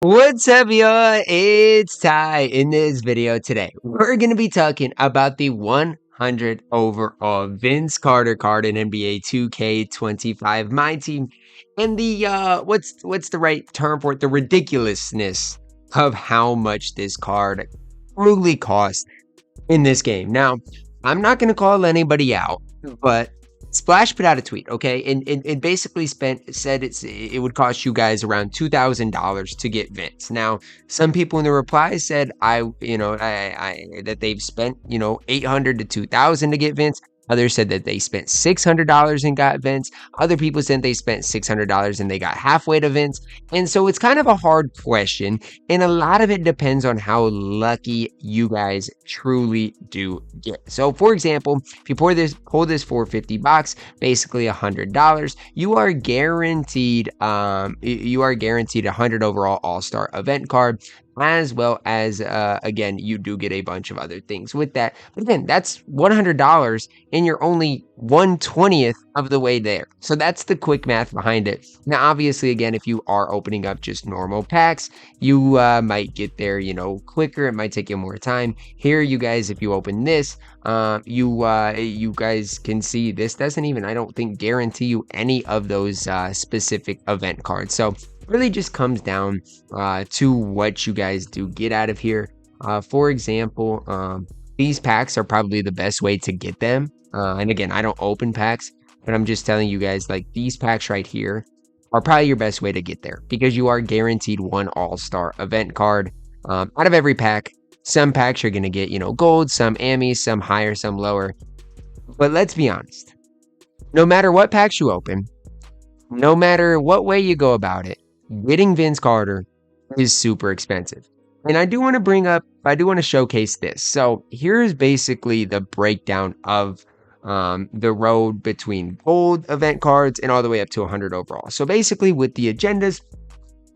What's up, y'all? It's Ty. In this video today, we're going to be talking about the 100 overall Vince Carter card in NBA 2K25 MyTeam and the what's the right term for it? The ridiculousness of how much this card truly costs in this game. Now, I'm not going to call anybody out, but Splash put out a tweet, okay, and it basically said it would cost you guys around $2,000 to get Vince. Now, some people in the reply said that they've spent 800 to 2,000 to get Vince. Others said that they spent $600 and got Vince. Other people said they spent $600 and they got halfway to Vince. And so it's kind of a hard question, and a lot of it depends on how lucky you guys truly do get. So, for example, if you pull this 450 box, basically $100, you are guaranteed a 100 overall All-Star event card, as well as again, you do get a bunch of other things with that. But again, that's $100 and you're only 1/20th of the way there. So that's the quick math behind it. Now, obviously, again, if you are opening up just normal packs, you might get there, quicker. It might take you more time. Here, you guys, if you open this, you guys can see this doesn't even, I don't think, guarantee you any of those specific event cards. So really just comes down to what you guys do get out of here. For example, these packs are probably the best way to get them. And again, I don't open packs, but I'm just telling you guys, like, these packs right here are probably your best way to get there because you are guaranteed one All-Star event card out of every pack. Some packs you're going to get, gold, some Amis, some higher, some lower. But let's be honest. No matter what packs you open, no matter what way you go about it, getting Vince Carter is super expensive. And I do want to showcase this. So here's basically the breakdown of the road between gold event cards and all the way up to 100 overall. So basically with the agendas,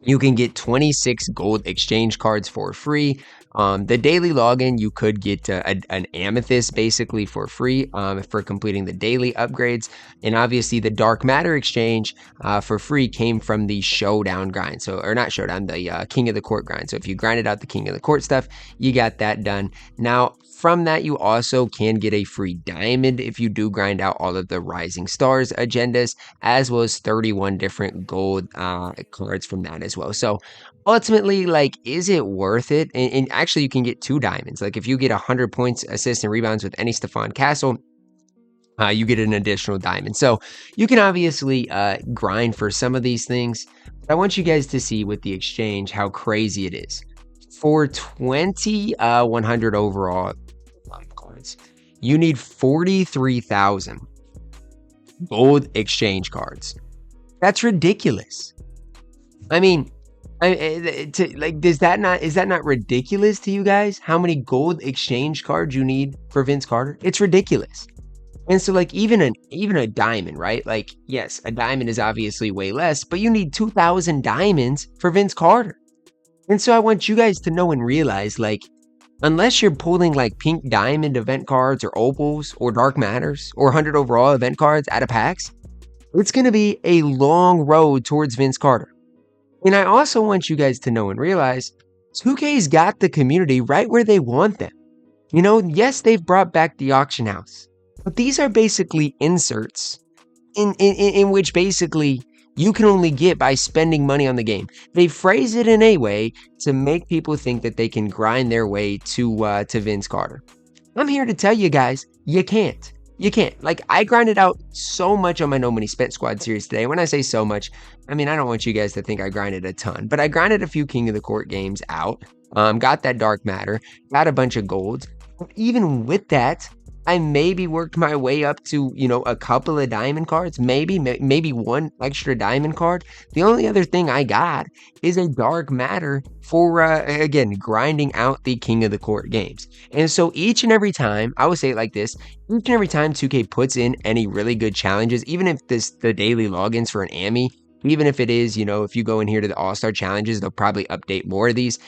you can get 26 gold exchange cards for free. The daily login, you could get an amethyst basically for free for completing the daily upgrades. And obviously the dark matter exchange for free came from the showdown grind. So, or not showdown, the king of the court grind. So if you grinded out the king of the court stuff, you got that done. Now, from that, you also can get a free diamond if you do grind out all of the Rising Stars agendas, as well as 31 different gold cards from that as well. So ultimately, like, is it worth it? And actually, you can get 2 diamonds. Like, if you get 100 points, assists, and rebounds with any Stephon Castle, you get an additional diamond. So you can obviously grind for some of these things. But I want you guys to see with the exchange how crazy it is. For 20 100 overall cards, you need 43,000 gold exchange cards. That's ridiculous. I mean, is that not ridiculous to you guys? How many gold exchange cards you need for Vince Carter? It's ridiculous. And so, like, even a diamond, right? Like, yes, a diamond is obviously way less, but you need 2,000 diamonds for Vince Carter. And so I want you guys to know and realize, like, unless you're pulling like pink diamond event cards or opals or dark matters or 100 overall event cards out of packs, it's going to be a long road towards Vince Carter. And I also want you guys to know and realize 2K's got the community right where they want them. Yes, they've brought back the auction house, but these are basically inserts in which basically you can only get by spending money on the game. They phrase it in a way to make people think that they can grind their way to Vince Carter. I'm here to tell you guys, you can't. You can't. Like, I grinded out so much on my No Money Spent Squad series today. When I say so much, I mean, I don't want you guys to think I grinded a ton, but I grinded a few King of the Court games out, got that dark matter, got a bunch of golds. But even with that, I maybe worked my way up to, a couple of diamond cards, maybe one extra diamond card. The only other thing I got is a dark matter for, again, grinding out the King of the Court games. And so each and every time, I would say it like this, each and every time 2K puts in any really good challenges, even if the daily logins for an AMI, even if it is, if you go in here to the All-Star challenges, they'll probably update more of these.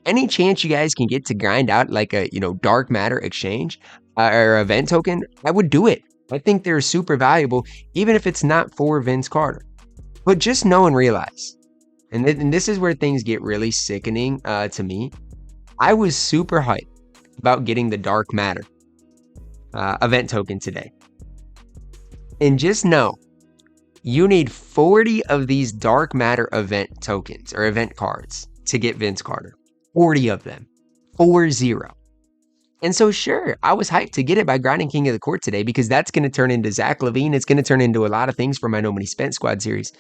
Any chance you guys can get to grind out like a, dark matter exchange or event token, I would do it. I think they're super valuable, even if it's not for Vince Carter. But just know and realize, And this is where things get really sickening to me. I was super hyped about getting the Dark Matter event token today. And just know, you need 40 of these Dark Matter event tokens or event cards to get Vince Carter. 40 of them. 40. And so sure, I was hyped to get it by grinding King of the Court today because that's going to turn into Zach LaVine. It's going to turn into a lot of things for my No Money Spent Squad series.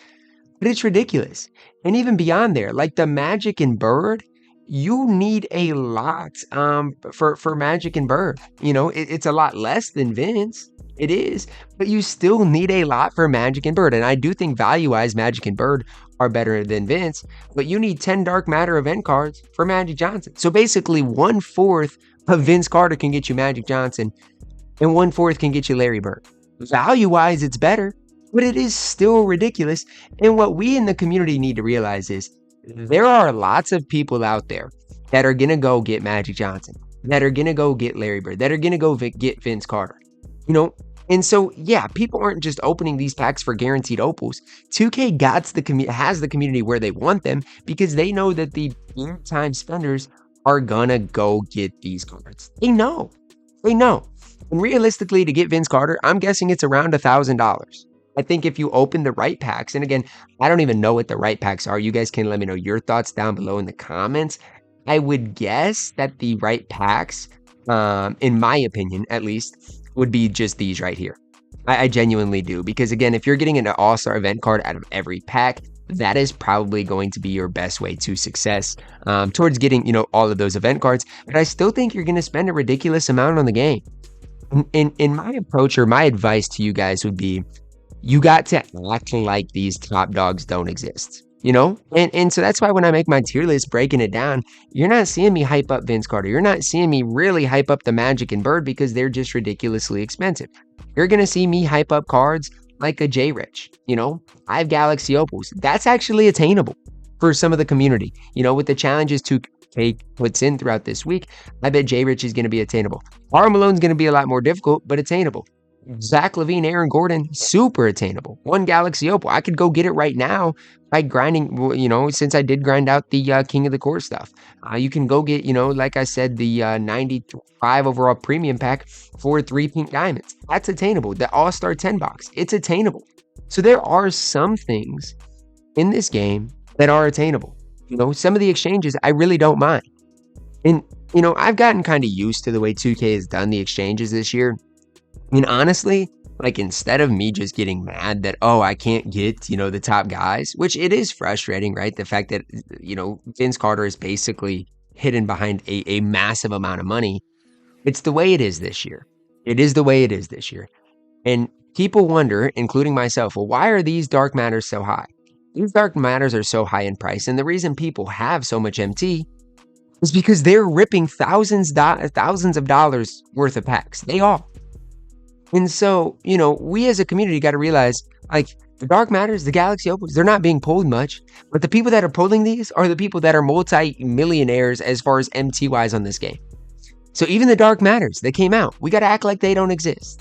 But it's ridiculous. And even beyond there, like the Magic and Bird, you need a lot for Magic and Bird. You know, it's a lot less than Vince. It is, but you still need a lot for Magic and Bird. And I do think value-wise, Magic and Bird are better than Vince, but you need 10 Dark Matter event cards for Magic Johnson. So basically 1/4 of Vince Carter can get you Magic Johnson and 1/4 can get you Larry Bird. Value-wise, it's better, but it is still ridiculous. And what we in the community need to realize is there are lots of people out there that are going to go get Magic Johnson, that are going to go get Larry Bird, that are going to go get Vince Carter. You know, and so, yeah, people aren't just opening these packs for guaranteed opals. 2K has the community where they want them because they know that the time spenders are gonna go get these cards. They know. And realistically, to get Vince Carter, I'm guessing it's around $1,000. I think if you open the right packs, and again, I don't even know what the right packs are. You guys can let me know your thoughts down below in the comments. I would guess that the right packs, in my opinion, at least, would be just these right here. I genuinely do, because again, if you're getting an all-star event card out of every pack, that is probably going to be your best way to success towards getting, you know, all of those event cards. But I still think you're going to spend a ridiculous amount on the game. In my approach or my advice to you guys would be, you got to act like these top dogs don't exist. You know, and so that's why when I make my tier list breaking it down, you're not seeing me hype up Vince Carter. You're not seeing me really hype up the Magic and Bird because they're just ridiculously expensive. You're going to see me hype up cards like a J-Rich, you know, 5 Galaxy Opals. That's actually attainable for some of the community. You know, with the challenges 2K puts in throughout this week, I bet J-Rich is going to be attainable. Karl Malone's going to be a lot more difficult, but attainable. Zach LaVine, Aaron Gordon, super attainable. 1 Galaxy Opal. I could go get it right now by grinding, you know, since I did grind out the King of the Court stuff. You can go get, you know, like I said, the 95 overall premium pack for 3 pink diamonds. That's attainable. The All-Star 10 box, it's attainable. So there are some things in this game that are attainable. You know, some of the exchanges I really don't mind. And, you know, I've gotten kind of used to the way 2K has done the exchanges this year. I mean, honestly, like instead of me just getting mad that, oh, I can't get, you know, the top guys, which it is frustrating, right? The fact that, you know, Vince Carter is basically hidden behind a massive amount of money. It's the way it is this year. It is the way it is this year. And people wonder, including myself, well, why are these dark matters so high? These dark matters are so high in price. And the reason people have so much MT is because they're ripping thousands of dollars worth of packs. They are. And so, you know, we as a community got to realize, like, the dark matters, the Galaxy Opals, they're not being pulled much. But the people that are pulling these are the people that are multi-millionaires as far as MT-wise on this game. So even the dark matters that came out, we got to act like they don't exist.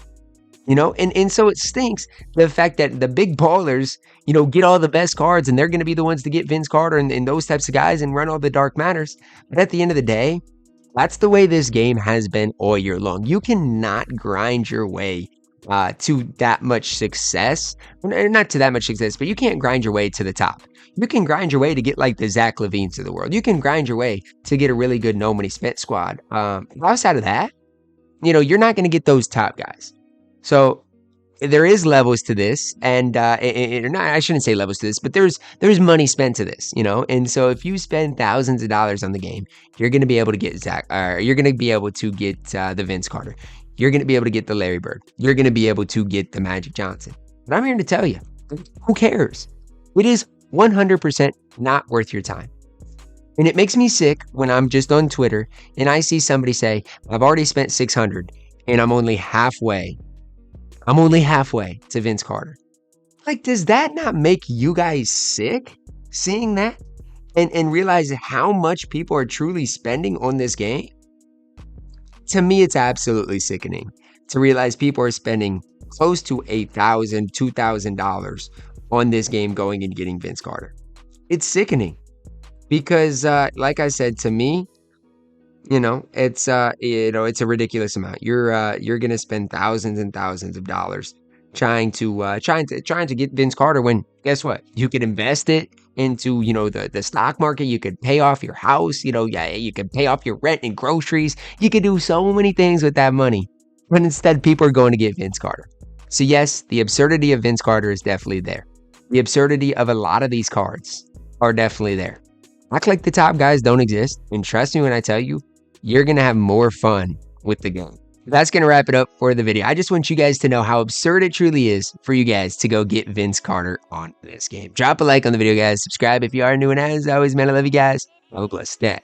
You know, and so it stinks the fact that the big ballers, you know, get all the best cards and they're going to be the ones to get Vince Carter and those types of guys and run all the dark matters. But at the end of the day, that's the way this game has been all year long. You cannot grind your way to that much success. Not to that much success, but you can't grind your way to the top. You can grind your way to get like the Zach LaVines of the world. You can grind your way to get a really good No Money Spent squad. Outside of that, you know, you're not going to get those top guys. So there is levels to this, and I shouldn't say levels to this, but there's money spent to this, you know. And so if you spend thousands of dollars on the game, you're going to be able to get you're going to be able to get the Vince Carter. You're going to be able to get the Larry Bird. You're going to be able to get the Magic Johnson. But I'm here to tell you, who cares? It is 100% not worth your time. And it makes me sick when I'm just on Twitter and I see somebody say, I've already spent $600 and I'm only halfway to Vince Carter. Like, does that not make you guys sick seeing that and realize how much people are truly spending on this game? To me, it's absolutely sickening to realize people are spending close to $1,000, $2,000 on this game going and getting Vince Carter. It's sickening because, like I said, to me, it's a ridiculous amount. You're gonna spend thousands and thousands of dollars trying to get Vince Carter when guess what? You could invest it into, the stock market. You could pay off your house, yeah, you could pay off your rent and groceries. You could do so many things with that money. But instead, people are going to get Vince Carter. So yes, the absurdity of Vince Carter is definitely there. The absurdity of a lot of these cards are definitely there. Act like the top guys don't exist, and trust me when I tell you, you're gonna have more fun with the game. That's gonna wrap it up for the video. I just want you guys to know how absurd it truly is for you guys to go get Vince Carter on this game. Drop a like on the video, guys. Subscribe if you are new, and as always, man, I love you guys. Have a blessed day.